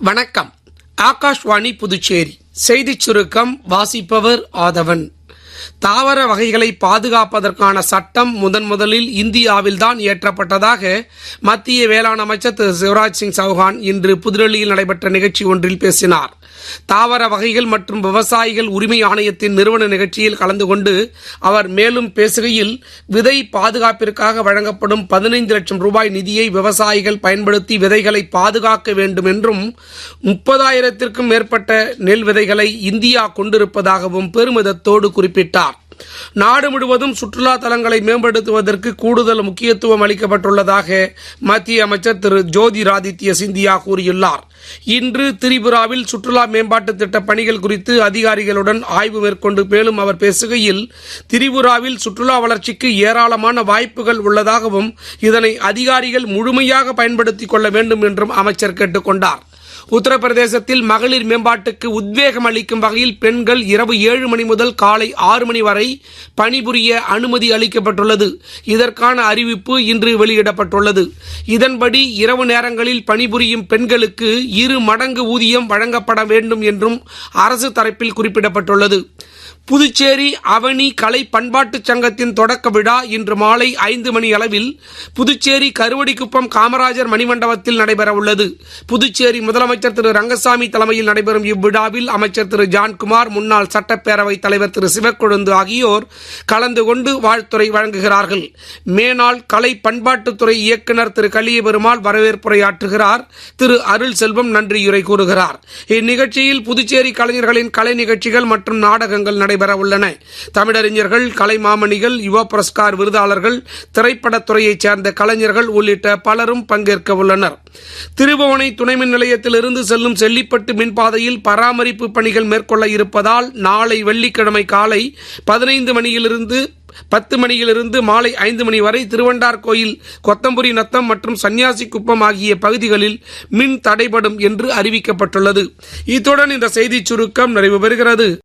வணக்கம். ஆகாஷ்வாணி புதுச்சேரி செய்திச் சுருக்கம் வாசிப்பவர் ஆதவன். தாவர வகைகளை பாதுகாப்பதற்கான சட்டம் முதலில் இந்தியாவில்தான் இயற்றப்பட்டதாக மத்திய வேளாண் அமைச்சர் திரு சிவராஜ் சிங் சௌஹான் இன்று புதுடெல்லியில் நடைபெற்ற நிகழ்ச்சி ஒன்றில் பேசினார். தாவர வகைகள் மற்றும் விவசாயிகள் உரிமை ஆணையத்தின் நிறுவன நிகழ்ச்சியில் கலந்து கொண்டு அவர் மேலும் பேசுகையில், விதை பாதுகாப்பிற்காக வழங்கப்படும் 15 லட்சம் ரூபாய் நிதியை விவசாயிகள் பயன்படுத்தி விதைகளை பாதுகாக்க வேண்டும் என்றும் 30,000க்கும் மேற்பட்ட நெல் விதைகளை இந்தியா கொண்டிருப்பதாகவும் பெருமிதத்தோடு குறிப்பிட்டார். நாடு முழுவதும் சுற்றுலா தலங்களை மேம்படுத்துவதற்கு கூடுதல் முக்கியத்துவம் அளிக்கப்பட்டுள்ளதாக மத்திய அமைச்சர் திரு ஜோதிராதித்ய சிந்தியா கூறியுள்ளார். இன்று திரிபுராவில் சுற்றுலா மேம்பாட்டு திட்ட பணிகள் குறித்து அதிகாரிகளுடன் ஆய்வு மேற்கொண்டு மேலும் அவர் பேசுகையில், திரிபுராவில் சுற்றுலா வளர்ச்சிக்கு ஏராளமான வாய்ப்புகள் உள்ளதாகவும் இதனை அதிகாரிகள் முழுமையாக பயன்படுத்திக் கொள்ள வேண்டும் என்றும் அமைச்சர் கேட்டுக் கொண்டார். உத்தரப்பிரதேசத்தில் மகளிர் மேம்பாட்டுக்கு உத்வேகம் அளிக்கும் வகையில் பெண்கள் இரவு 7 மணி முதல் காலை 6 மணி வரை பணிபுரிய அனுமதி அளிக்கப்பட்டுள்ளது. இதற்கான அறிவிப்பு இன்று வெளியிடப்பட்டுள்ளது. இதன்படி இரவு நேரங்களில் பணிபுரியும் பெண்களுக்கு 2 மடங்கு ஊதியம் வழங்கப்பட வேண்டும் என்றும் அரசு தரப்பில் குறிப்பிடப்பட்டுள்ளது. புதுச்சேரி அவனி கலை பண்பாட்டு சங்கத்தின் தொடக்க விழா இன்று மாலை 5 மணி அளவில் புதுச்சேரி கருவடிக்குப்பம் காமராஜர் மணிமண்டபத்தில் நடைபெற உள்ளது. புதுச்சேரி முதலமைச்சர் திரு ரங்கசாமி தலைமையில் நடைபெறும் இவ்விழாவில் அமைச்சர் திரு ஜான்குமார், முன்னாள் சட்டப்பேரவைத் தலைவர் திரு சிவக்கொழுந்து ஆகியோர் கலந்து கொண்டு வாழ்த்துரை வழங்குகிறார்கள். மேனாள் கலை பண்பாட்டுத்துறை இயக்குநர் திரு கலியபெருமாள் வரவேற்புரையாற்றுகிறார். திரு அருள் செல்வம் நன்றியுரை கூறுகிறார். இந்நிகழ்ச்சியில் புதுச்சேரி கலைஞர்களின் கலை நிகழ்ச்சிகள் மற்றும் நாடகங்கள் நடைபெற உள்ளன. தமிழறிஞர்கள், கலைமாமணிகள், யுவ புரஸ்கார் விருதாளர்கள், திரைப்படத்துறையைச் சேர்ந்த கலைஞர்கள் உள்ளிட்ட பலரும் பங்கேற்க உள்ளனர். திருபுவனை துணைமின் நிலையத்திலிருந்து செல்லும் செல்லிப்பட்டு மின்பாதையில் பராமரிப்பு பணிகள் மேற்கொள்ள இருப்பதால் நாளை வெள்ளிக்கிழமை காலை 15 மணியிலிருந்து 10 மணியிலிருந்து மாலை 5 மணி வரை திருவண்டார் கோயில், கொத்தம்புரி நத்தம் மற்றும் சன்னியாசி குப்பம் ஆகிய பகுதிகளில் மின் தடைபடும் என்று அறிவிக்கப்பட்டுள்ளது. இத்துடன் இந்த செய்திச் சுருக்கம் நிறைவு பெறுகிறது.